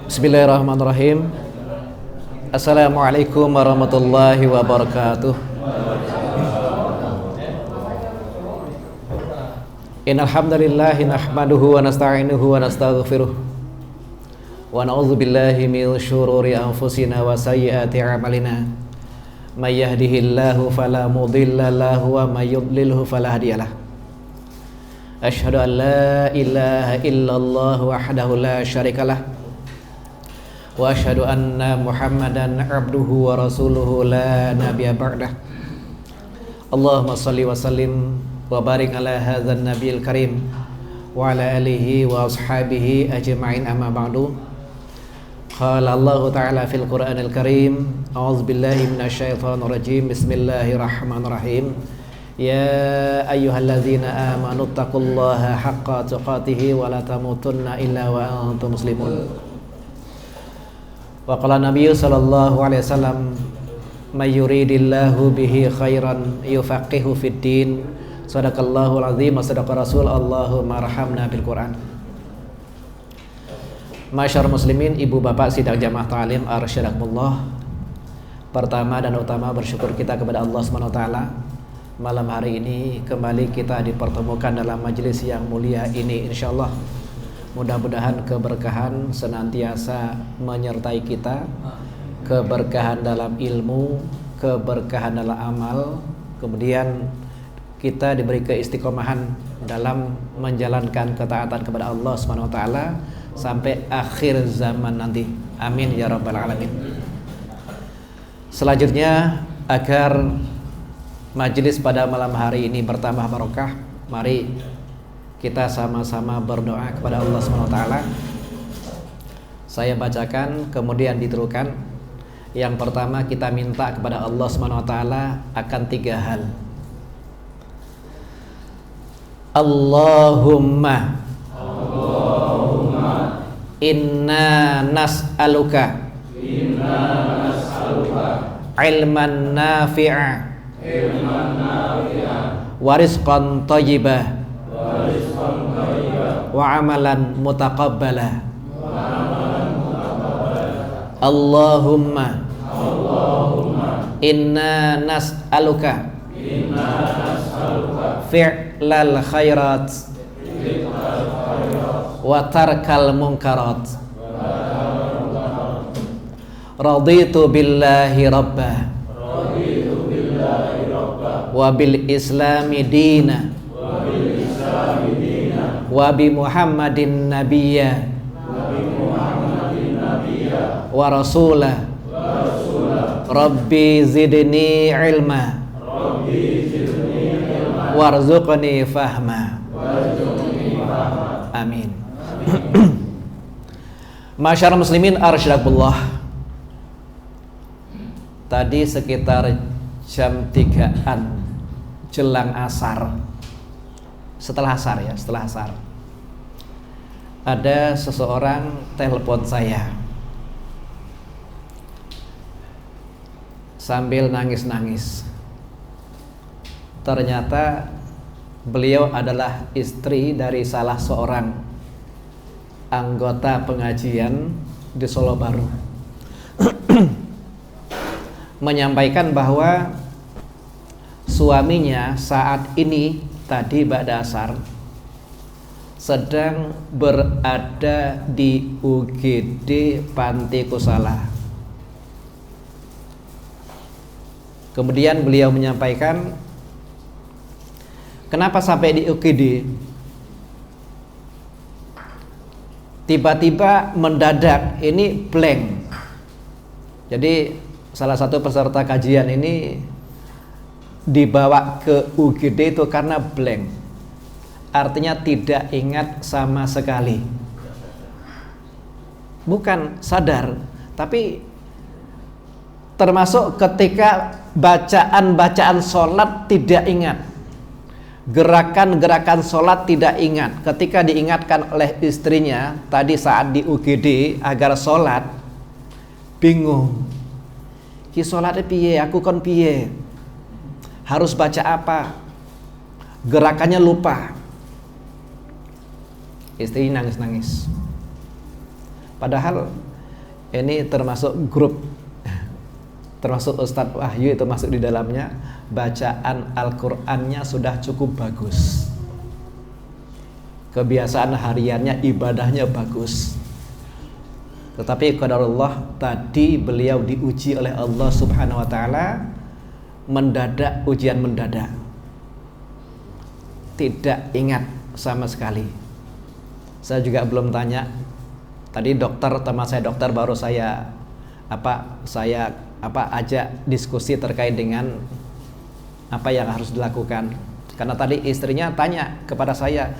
Bismillahirrahmanirrahim. Assalamualaikum warahmatullahi wabarakatuh. Innal hamdalillah nahmaduhu wa nasta'inuhu wa nastaghfiruh wa na'udzu billahi min syururi anfusina wa sayyiati a'malina. May yahdihillahu fala mudilla lahu wa may yudlilhu fala hadiyalah. Asyhadu an la ilaha illallah wahdahu la syarikalah wa asyhadu anna Muhammadan abduhu wa rasuluhu la nabiyya ba'dah. Allahumma shalli wa sallim wa barik ala hadzal nabiyil karim wa ala alihi wa ashabihi ajma'in, amma ba'du. Qala Allah ta'ala fil Qur'anil Karim, a'udzu billahi minasyaitonir rajim. Bismillahirrahmanirrahim. Ya ayyuhalladzina amanu taqullaha haqqa tuqatih wa la tamutunna illa wa antum muslimun. Wa qala Nabi sallallahu alaihi wasallam, may yuridillahu bihi khairan yufaqihu fid din. Sadaqallahul azim wa sadaqa rasul. Allahumma arhamna bil Qur'an. Masyarakat muslimin, ibu bapak sidang jamaah ta'lim arsyadakumullah. Pertama dan utama bersyukur kita kepada Allah Subhanahu wa taala. Malam hari ini kembali kita dipertemukan dalam majelis yang mulia ini, insyaallah. Mudah-mudahan keberkahan senantiasa menyertai kita, keberkahan dalam ilmu, keberkahan dalam amal, kemudian kita diberi keistiqomahan dalam menjalankan ketaatan kepada Allah Subhanahu wa taala sampai akhir zaman nanti. Amin ya rabbal alamin. Selanjutnya, agar majelis pada malam hari ini bertambah barokah, mari kita sama-sama berdoa kepada Allah Subhanahu wa taala. Saya bacakan kemudian ditirukan. Yang pertama, kita minta kepada Allah Subhanahu wa taala akan 3 hal. Allahumma inna nas'aluka ilman nafi'a wa rizqan thayyibah wa amalan mutaqabbala. Allahumma inna nas'aluka fi'lal khairat wa tarkal munkarat. Raditu billahi rabba wa bil islami dina wa bi Muhammadin nabiyya wa rasulah. Rabbi zidni ilma warzuqni fahma. Amin. Masyarakat muslimin arsyadakumullah. Tadi sekitar jam 3-an jelang asar, setelah asar, ada seseorang telepon saya sambil nangis-nangis. Ternyata beliau adalah istri dari salah seorang anggota pengajian di Solo Baru. Menyampaikan bahwa suaminya saat ini tadi ba'da asar sedang berada di UGD Panti Kusala. Kemudian beliau menyampaikan, kenapa sampai di UGD? Tiba-tiba mendadak ini blank. Jadi salah satu peserta kajian ini dibawa ke UGD itu karena blank. Artinya tidak ingat sama sekali. Bukan sadar, tapi termasuk ketika bacaan-bacaan sholat tidak ingat. Gerakan-gerakan sholat tidak ingat. Ketika diingatkan oleh istrinya tadi saat di UGD agar sholat, bingung. Ki sholatnya piye, aku kon piye, harus baca apa, gerakannya lupa. Istri nangis-nangis. Padahal ini termasuk grup, termasuk Ustadz Wahyu itu masuk di dalamnya. Bacaan Al-Qur'annya sudah cukup bagus, kebiasaan hariannya, ibadahnya bagus. Tetapi qadarullah, tadi beliau diuji oleh Allah Subhanahu wa taala, mendadak, ujian mendadak. Tidak ingat sama sekali. Saya juga belum tanya. Tadi dokter, teman saya dokter baru saya ajak diskusi terkait dengan apa yang harus dilakukan. Karena tadi istrinya tanya kepada saya,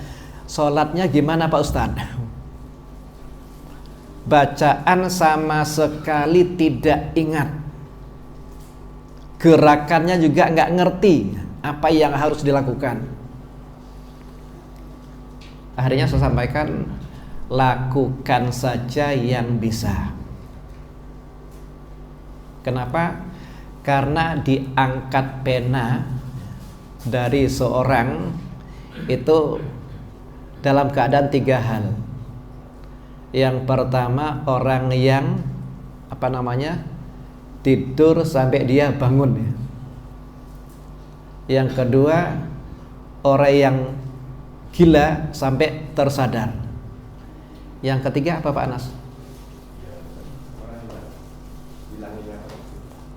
sholatnya gimana Pak Ustadz? Bacaan sama sekali tidak ingat, gerakannya juga nggak ngerti apa yang harus dilakukan. Akhirnya saya sampaikan, lakukan saja yang bisa. Kenapa? Karena diangkat pena dari seorang itu dalam keadaan 3 hal. Yang pertama, orang yang tidur sampai dia bangun. Yang kedua, orang yang gila sampai tersadar. Yang ketiga apa Pak Anas?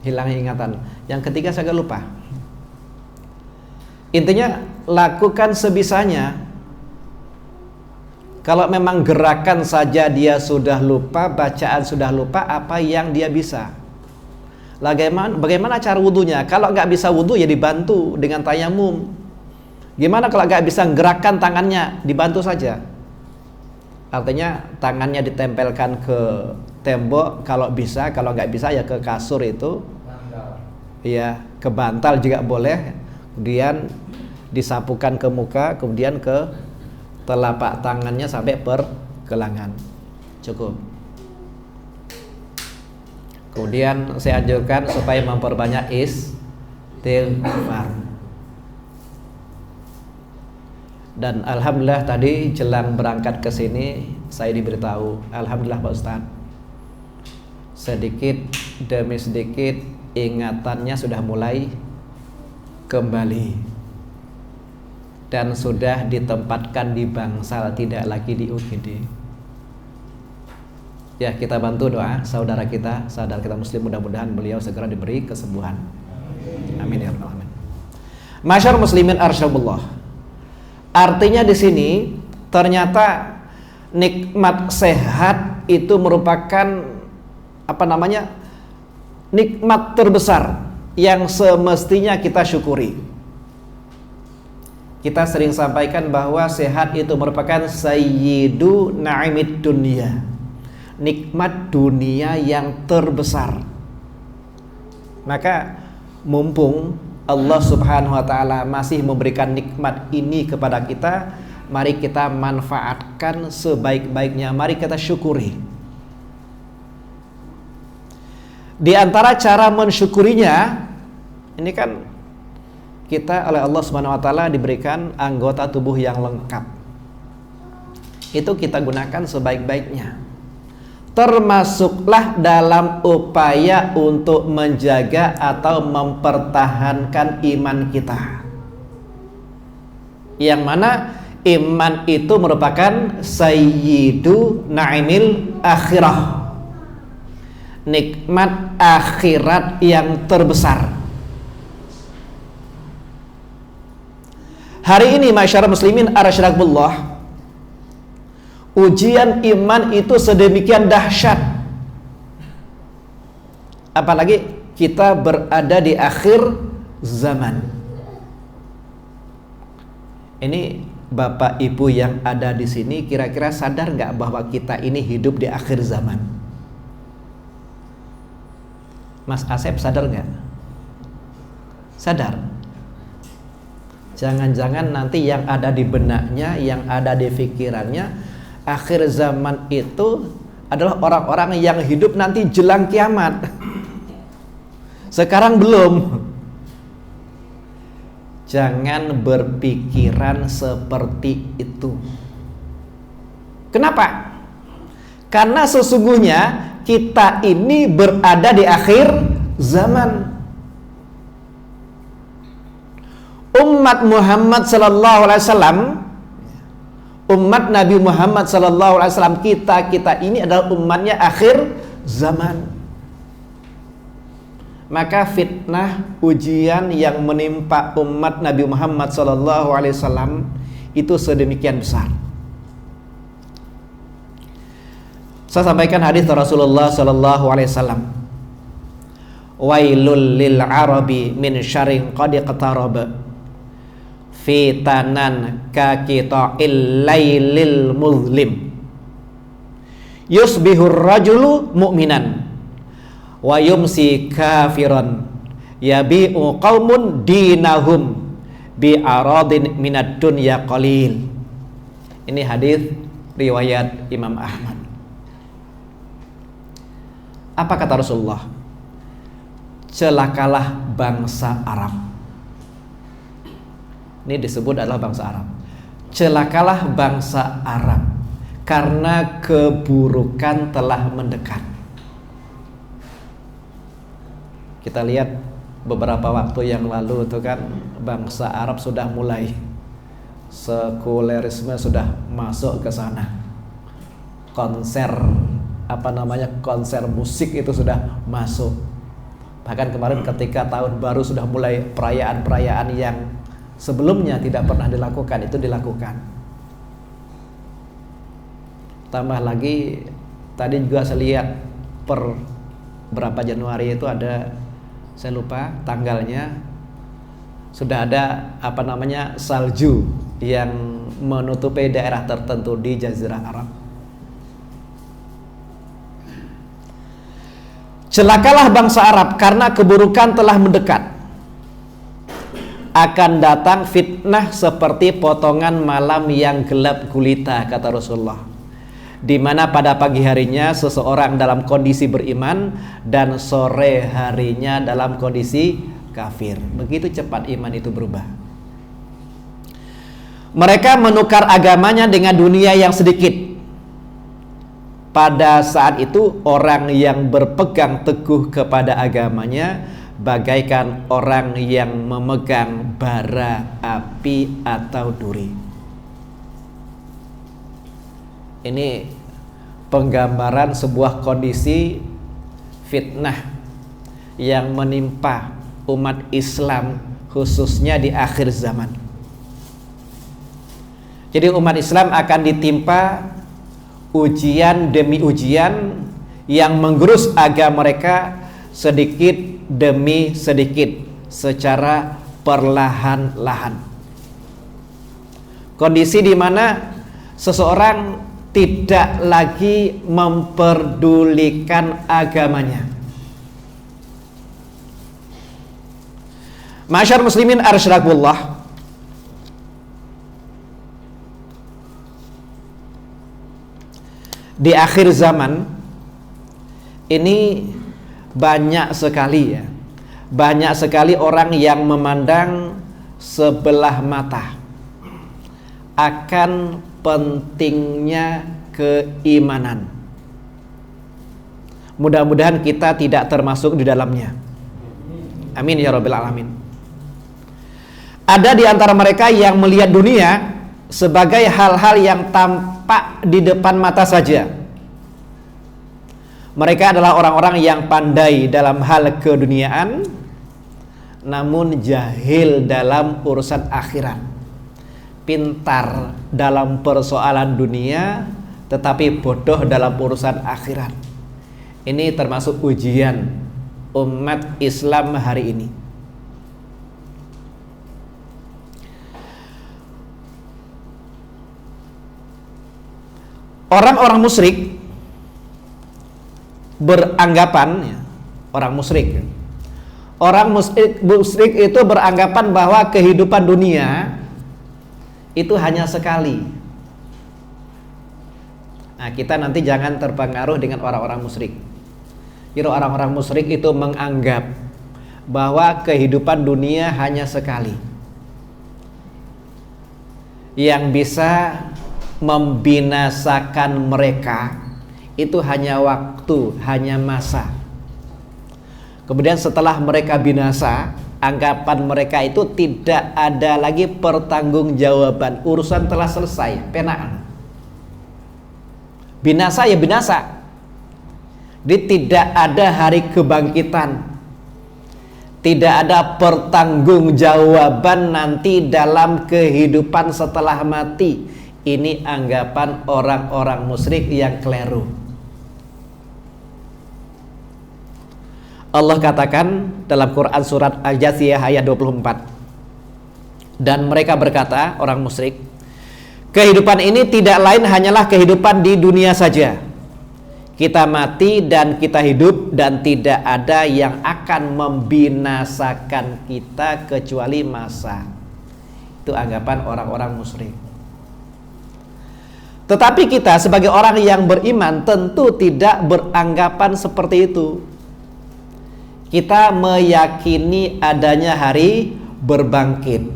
Hilang ingatan. Yang ketiga saya agak lupa. Intinya lakukan sebisanya. Kalau memang gerakan saja dia sudah lupa, bacaan sudah lupa, apa yang dia bisa? Bagaimana cara wudunya? Kalau nggak bisa wudu ya dibantu dengan tayamum. Gimana kalau nggak bisa gerakan tangannya? Dibantu saja. Artinya tangannya ditempelkan ke tembok kalau bisa, kalau nggak bisa ya ke kasur itu, ya ke bantal juga boleh. Kemudian disapukan ke muka, kemudian ke telapak tangannya sampai pergelangan, cukup. Kemudian saya anjurkan supaya memperbanyak istighfar. Dan alhamdulillah tadi jelang berangkat ke sini saya diberitahu, alhamdulillah Pak Ustadz, sedikit demi sedikit ingatannya sudah mulai kembali dan sudah ditempatkan di bangsal, tidak lagi di UGD. Ya, kita bantu doa saudara kita muslim, mudah-mudahan beliau segera diberi kesembuhan. Amin ya rabbal alamin. Masyarakat muslimin arsyabullah. Artinya di sini ternyata nikmat sehat itu merupakan nikmat terbesar yang semestinya kita syukuri. Kita sering sampaikan bahwa sehat itu merupakan sayyidu na'imid dunia, nikmat dunia yang terbesar. Maka mumpung Allah Subhanahu wa taala masih memberikan nikmat ini kepada kita, mari kita manfaatkan sebaik-baiknya, mari kita syukuri. Di antara cara mensyukurinya, ini kan kita oleh Allah Subhanahu wa taala diberikan anggota tubuh yang lengkap. Itu kita gunakan sebaik-baiknya. Termasuklah dalam upaya untuk menjaga atau mempertahankan iman kita. Yang mana iman itu merupakan sayyidu na'imil akhirah, nikmat akhirat yang terbesar. Hari ini masyarakat muslimin arsyadakumullah, ujian iman itu sedemikian dahsyat. Apalagi kita berada di akhir zaman. Ini Bapak Ibu yang ada di sini kira-kira sadar nggak bahwa kita ini hidup di akhir zaman? Mas Asep sadar nggak? Sadar. Jangan-jangan nanti yang ada di benaknya, yang ada di pikirannya, akhir zaman itu adalah orang-orang yang hidup nanti jelang kiamat. Sekarang belum. Jangan berpikiran seperti itu. Kenapa? Karena sesungguhnya kita ini berada di akhir zaman. Umat Muhammad sallallahu alaihi wasallam, umat Nabi Muhammad sallallahu alaihi wasallam, kita ini adalah umatnya akhir zaman. Maka fitnah, ujian yang menimpa umat Nabi Muhammad sallallahu alaihi wasallam itu sedemikian besar. Saya sampaikan hadis Rasulullah sallallahu alaihi wasallam. Wailul lil arabi min syarrin qad iqtaraba. Fitanan ka qita'il lailil muzlim. Yusbihur rajulu mu'minan wa yumsi kafiran. Yabi'u qaumun dinahum bi aradin minad dunya qalil. Ini hadis riwayat Imam Ahmad. Apa kata Rasulullah? Celakalah bangsa Arab. Ini disebut adalah bangsa Arab. Celakalah bangsa Arab karena keburukan telah mendekat. Kita lihat beberapa waktu yang lalu itu kan bangsa Arab sudah mulai sekulerisme sudah masuk ke sana. Konser musik itu sudah masuk. Bahkan kemarin ketika tahun baru sudah mulai perayaan-perayaan yang sebelumnya tidak pernah dilakukan, itu dilakukan. Tambah lagi tadi juga saya lihat per berapa Januari itu ada, saya lupa tanggalnya, sudah ada salju yang menutupi daerah tertentu di Jazirah Arab. Celakalah bangsa Arab karena keburukan telah mendekat. Akan datang fitnah seperti potongan malam yang gelap gulita, kata Rasulullah, di mana pada pagi harinya seseorang dalam kondisi beriman dan sore harinya dalam kondisi kafir. Begitu cepat iman itu berubah. Mereka menukar agamanya dengan dunia yang sedikit. Pada saat itu orang yang berpegang teguh kepada agamanya bagaikan orang yang memegang bara api atau duri. Ini penggambaran sebuah kondisi fitnah yang menimpa umat Islam khususnya di akhir zaman. Jadi umat Islam akan ditimpa ujian demi ujian yang menggerus agama mereka sedikit demi sedikit secara perlahan-lahan. Kondisi di mana seseorang tidak lagi memperdulikan agamanya. Masyar muslimin arsyadakumullah, di akhir zaman ini banyak sekali orang yang memandang sebelah mata akan pentingnya keimanan. Mudah-mudahan kita tidak termasuk di dalamnya. Amin ya Rabbil Alamin. Ada di antara mereka yang melihat dunia sebagai hal-hal yang tampak di depan mata saja. Mereka adalah orang-orang yang pandai dalam hal keduniaan, namun jahil dalam urusan akhirat. Pintar dalam persoalan dunia, tetapi bodoh dalam urusan akhirat. Ini termasuk ujian umat Islam hari ini. Orang-orang musyrik beranggapan, orang musyrik Orang musyrik itu beranggapan bahwa kehidupan dunia itu hanya sekali. Nah, kita nanti jangan terpengaruh dengan orang-orang musyrik. Jadi orang-orang musyrik itu menganggap bahwa kehidupan dunia hanya sekali. Yang bisa membinasakan mereka itu hanya waktu, hanya masa. Kemudian setelah mereka binasa, anggapan mereka itu tidak ada lagi pertanggungjawaban. Urusan telah selesai, penaan. Binasa ya binasa. Jadi tidak ada hari kebangkitan. Tidak ada pertanggungjawaban nanti dalam kehidupan setelah mati. Ini anggapan orang-orang musyrik yang keliru. Allah katakan dalam Quran surat Al-Jathiyah ayat 24. Dan mereka berkata, orang musyrik, kehidupan ini tidak lain hanyalah kehidupan di dunia saja. Kita mati dan kita hidup, dan tidak ada yang akan membinasakan kita kecuali masa. Itu anggapan orang-orang musyrik. Tetapi kita sebagai orang yang beriman tentu tidak beranggapan seperti itu. Kita meyakini adanya hari berbangkit.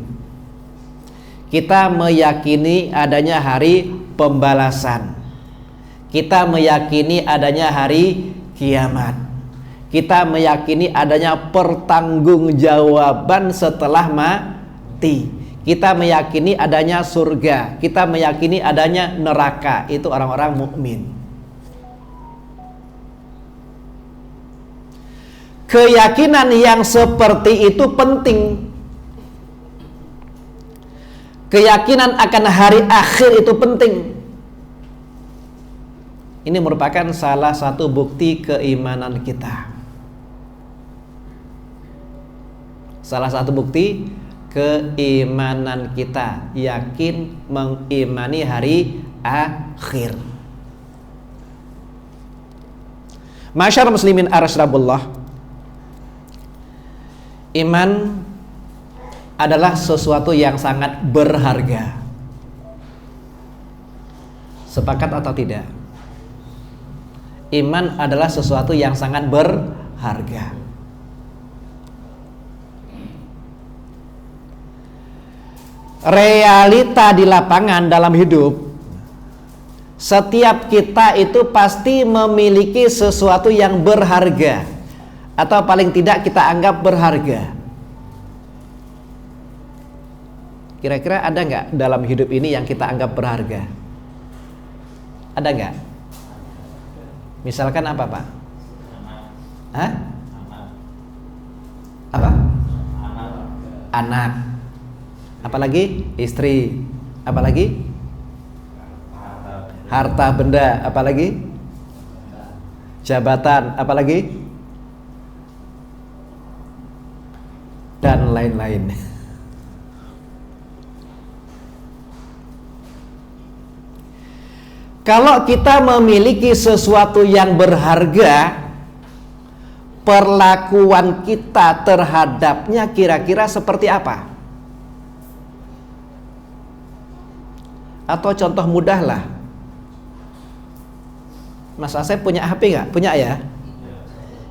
Kita meyakini adanya hari pembalasan. Kita meyakini adanya hari kiamat. Kita meyakini adanya pertanggungjawaban setelah mati. Kita meyakini adanya surga. Kita meyakini adanya neraka. Itu orang-orang mukmin. Keyakinan yang seperti itu penting. Keyakinan akan hari akhir itu penting. Ini merupakan salah satu bukti keimanan kita. Salah satu bukti keimanan kita, yakin mengimani hari akhir. Masyarakat muslimin arasrabullah, iman adalah sesuatu yang sangat berharga. Sepakat atau tidak? Iman adalah sesuatu yang sangat berharga. Realita di lapangan dalam hidup, setiap kita itu pasti memiliki sesuatu yang berharga, atau paling tidak kita anggap berharga. Kira-kira ada nggak dalam hidup ini yang kita anggap berharga? Ada nggak? Misalkan apa, Pak? Hah? Apa? Anak. Apalagi? Istri. Apalagi? Harta benda. Apalagi? Jabatan. Apalagi? Dan lain-lain. Kalau kita memiliki sesuatu yang berharga, perlakuan kita terhadapnya kira-kira seperti apa? Atau contoh mudah lah, Mas Asep punya HP nggak? Punya ya?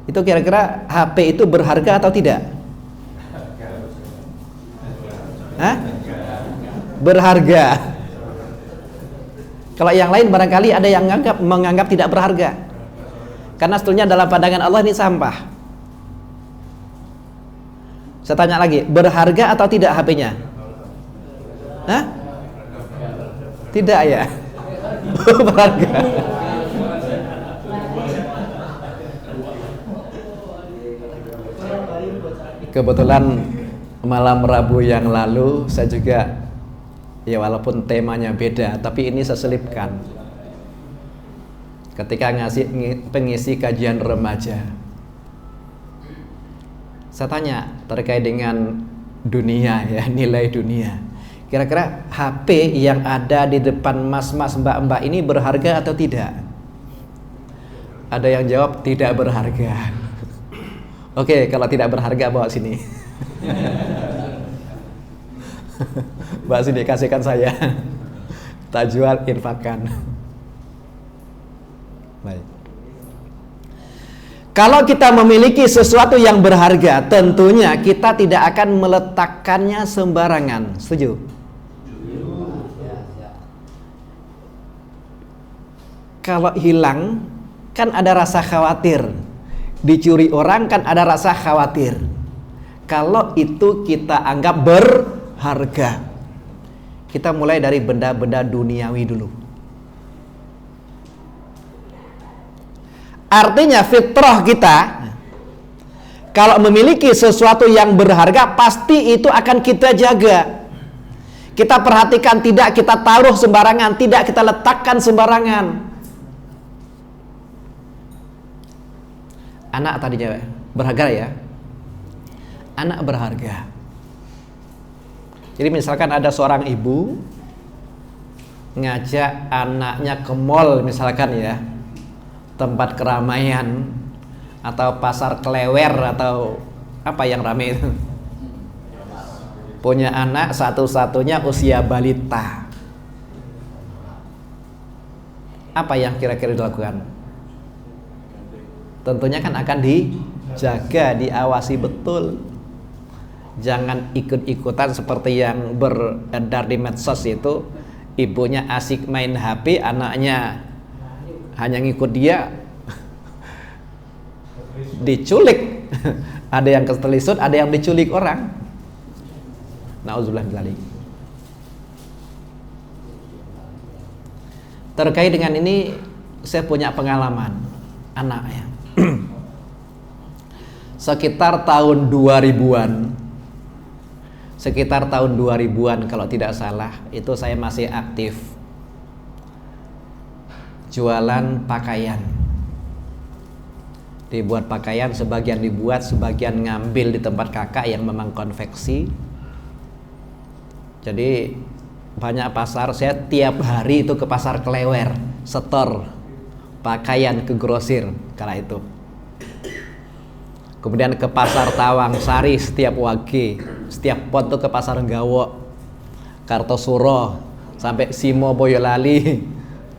Itu kira-kira HP itu berharga atau tidak? Hah? Berharga. Kalau yang lain barangkali ada yang menganggap tidak berharga. Karena sebetulnya dalam pandangan Allah ini sampah. Saya tanya lagi, berharga atau tidak HP-nya? Hah? Tidak ya? Berharga. Kebetulan malam Rabu yang lalu saya juga, ya walaupun temanya beda, tapi ini saya selipkan ketika pengisi kajian remaja. Saya tanya terkait dengan dunia, ya, nilai dunia. Kira-kira HP yang ada di depan mas-mas, mbak-mbak ini berharga atau tidak? Ada yang jawab tidak berharga. Oke, kalau tidak berharga bawa sini. Bawa sini, kasihkan saya. Tak jual, infakkan. Baik. Kalau kita memiliki sesuatu yang berharga, tentunya kita tidak akan meletakkannya sembarangan. Setuju? Kalau hilang, kan ada rasa khawatir. Dicuri orang kan ada rasa khawatir. Kalau itu kita anggap berharga, kita mulai dari benda-benda duniawi dulu. Artinya fitrah kita, kalau memiliki sesuatu yang berharga, pasti itu akan kita jaga. Kita perhatikan, tidak kita taruh sembarangan, tidak kita letakkan sembarangan. Anak tadinya berharga ya. Anak berharga. Jadi misalkan ada seorang ibu ngajak anaknya ke mall misalkan ya, tempat keramaian atau pasar Klewer atau apa yang ramai itu. Punya anak satu-satunya usia balita. Apa yang kira-kira dilakukan? Tentunya kan akan dijaga, diawasi betul. Jangan ikut-ikutan seperti yang beredar di medsos itu. Ibunya asik main HP, anaknya hanya ngikut dia. Diculik. Ada yang ketelisut, ada yang diculik orang. Nauzubillah min dzalik. Terkait dengan ini saya punya pengalaman anak ya. Sekitar tahun 2000-an. Sekitar tahun 2000-an kalau tidak salah, itu saya masih aktif jualan pakaian. Dibuat pakaian, sebagian dibuat, sebagian ngambil di tempat kakak yang memang konveksi. Jadi banyak pasar, saya tiap hari itu ke pasar Klewer, setor pakaian ke grosir kala itu. Kemudian ke pasar Tawang Sari setiap wage, setiap pon tuh ke pasar Nggawo, Kartosuro, sampai Simo Boyolali,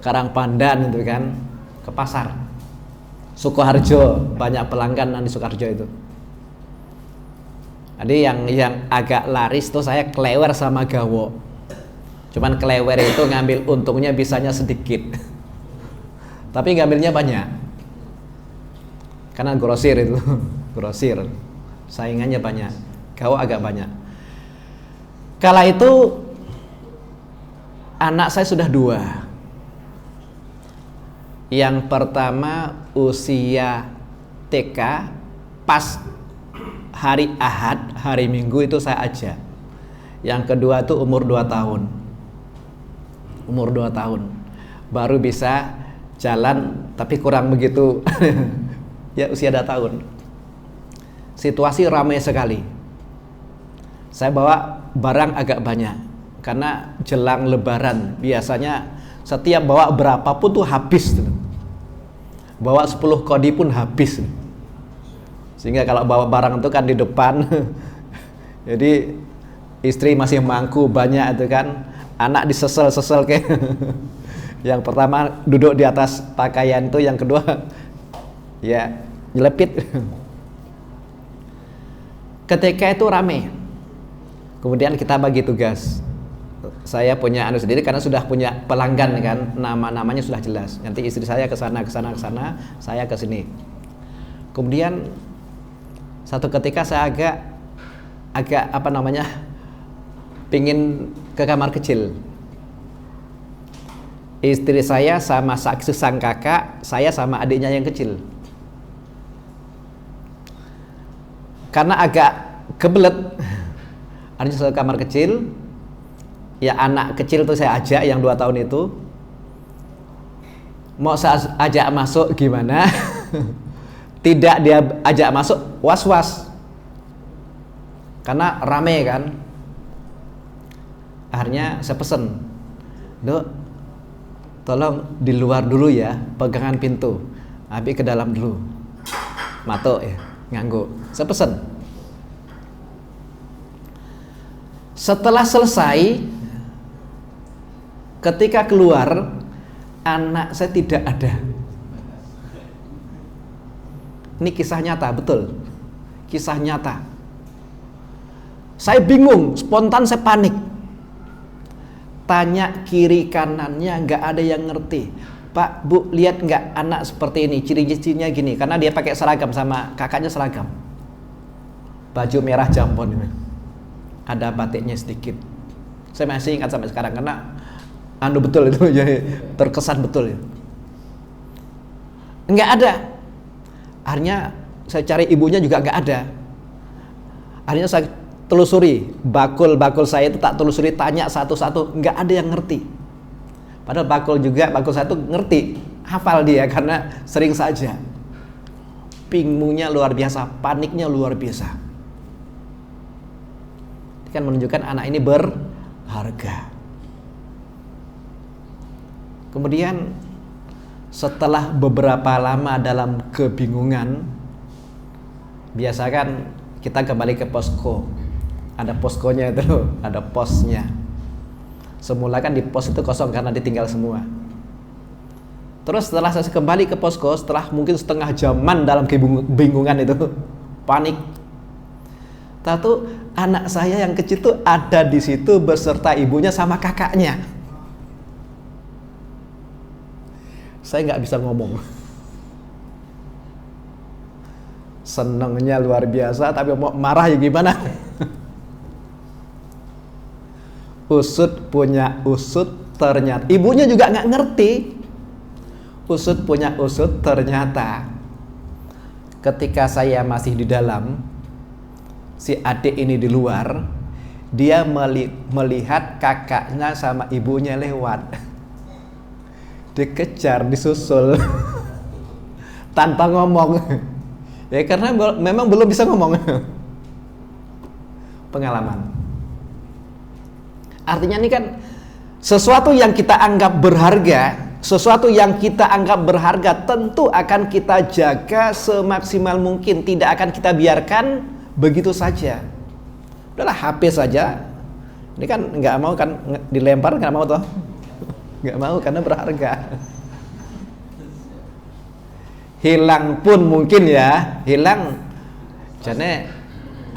Karangpandan itu kan, ke pasar. Sukoharjo, banyak pelanggan di Sukoharjo itu. Jadi yang agak laris tuh saya Klewer sama Gawo. Cuman Klewer itu ngambil untungnya bisanya sedikit. Tapi ngambilnya banyak. Karena grosir itu, grosir. Saingannya banyak. Gawo agak banyak. Kala itu anak saya sudah 2. Yang pertama usia TK, pas hari Ahad, hari Minggu itu saya ajak. Yang kedua itu umur 2 tahun. Umur 2 tahun. Baru bisa jalan tapi kurang begitu. Ya usia 2 tahun. Situasi ramai sekali. Saya bawa barang agak banyak karena jelang lebaran biasanya setiap bawa berapapun tuh habis. Bawa 10 kodi pun habis. Sehingga kalau bawa barang itu kan di depan. Jadi istri masih mangku banyak itu kan. Anak disesel-sesel kayak. Yang pertama duduk di atas pakaian itu, yang kedua ya nyelepit. Ketika itu rame. Kemudian kita bagi tugas. Saya punya anu sendiri karena sudah punya pelanggan kan, nama-namanya sudah jelas. Nanti istri saya ke sana, saya ke sini. Kemudian satu ketika saya agak apa namanya, pingin ke kamar kecil. Istri saya sama sang kakak, saya sama adiknya yang kecil. Karena agak kebelet, artinya saya ke kamar kecil. Ya anak kecil tuh saya ajak yang 2 tahun itu. Mau saya ajak masuk gimana? Tidak dia ajak masuk, was-was. Karena rame kan. Akhirnya saya pesen, Dok, tolong di luar dulu ya, pegangan pintu. Abi ke dalam dulu. Matuk ya. nganggo. Saya pesen. Setelah selesai, ketika keluar, anak saya tidak ada. Ini kisah nyata, betul. Kisah nyata. Saya bingung, spontan saya panik. Tanya kiri kanannya, nggak ada yang ngerti. Pak, Bu, lihat nggak anak seperti ini, ciri-cirinya gini. Karena dia pakai seragam sama kakaknya seragam. Baju merah jambon ini. Ada batiknya sedikit. Saya masih ingat sampai sekarang karena betul itu, jadi terkesan betul ya. Nggak ada. Akhirnya saya cari ibunya juga nggak ada. Akhirnya saya telusuri bakul saya itu, tak telusuri, tanya satu-satu, nggak ada yang ngerti. Padahal bakul saya itu ngerti, hafal dia karena sering saja. Bingungnya luar biasa, paniknya luar biasa. Kan menunjukkan anak ini berharga. Kemudian setelah beberapa lama dalam kebingungan, biasa kan kita kembali ke posko. Ada poskonya itu, ada posnya. Semula kan di pos itu kosong karena ditinggal semua. Terus setelah saya kembali ke posko, setelah mungkin setengah jaman dalam kebingungan itu, panik. Tahu anak saya yang kecil tuh ada di situ beserta ibunya sama kakaknya. Saya nggak bisa ngomong. Senengnya luar biasa, tapi mau marah ya gimana? Usut punya usut, ternyata ibunya juga nggak ngerti. Usut punya usut, ternyata ketika saya masih di dalam, si adik ini di luar, dia melihat kakaknya sama ibunya lewat, dikejar, disusul tanpa ngomong. Ya karena memang belum bisa ngomong. Pengalaman. Artinya ini kan sesuatu yang kita anggap berharga, sesuatu yang kita anggap berharga tentu akan kita jaga semaksimal mungkin, tidak akan kita biarkan begitu saja. Udahlah, HP saja. Ini kan nggak mau kan dilempar, nggak mau toh? Nggak mau karena berharga. Hilang pun mungkin ya, hilang. Jadi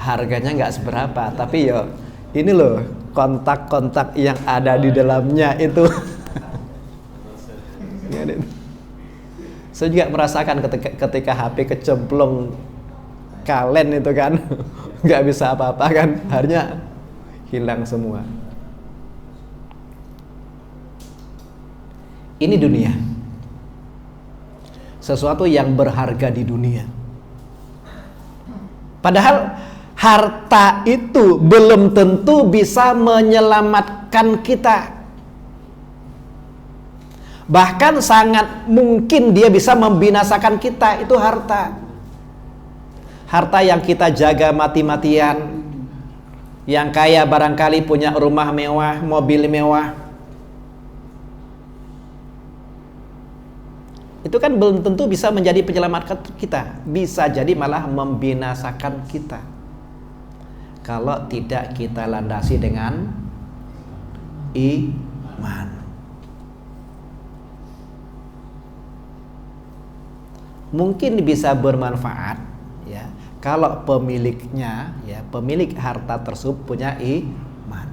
harganya nggak seberapa, tapi yo ini loh kontak-kontak yang ada di dalamnya itu. Saya juga merasakan ketika HP kecemplung kalen itu kan, nggak bisa apa-apa kan, akhirnya hilang semua. Ini dunia, sesuatu yang berharga di dunia. Padahal harta itu belum tentu bisa menyelamatkan kita. Bahkan sangat mungkin dia bisa membinasakan kita. Itu harta. Harta yang kita jaga mati-matian. Yang kaya barangkali punya rumah mewah, mobil mewah. Itu kan belum tentu bisa menjadi penyelamat kita. Bisa jadi malah membinasakan kita kalau tidak kita landasi dengan iman. Mungkin bisa bermanfaat ya kalau pemiliknya, ya pemilik harta tersebut punya iman.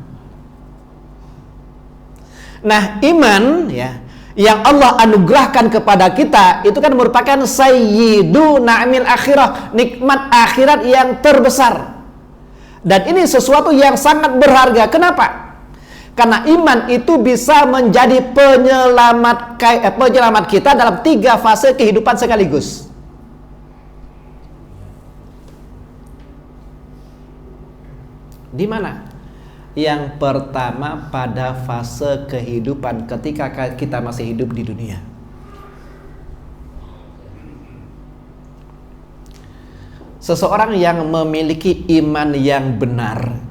Nah, iman ya yang Allah anugerahkan kepada kita itu kan merupakan sayyidu na'mil akhirah, nikmat akhirat yang terbesar. Dan ini sesuatu yang sangat berharga. Kenapa? Karena iman itu bisa menjadi penyelamat kita dalam 3 fase kehidupan sekaligus. Di mana? Yang pertama pada fase kehidupan ketika kita masih hidup di dunia. Seseorang yang memiliki iman yang benar,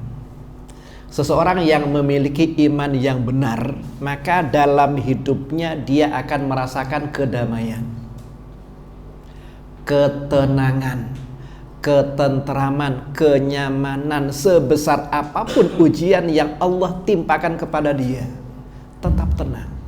seseorang yang memiliki iman yang benar, maka dalam hidupnya dia akan merasakan kedamaian, ketenangan, ketentraman, kenyamanan, sebesar apapun ujian yang Allah timpakan kepada dia, tetap tenang.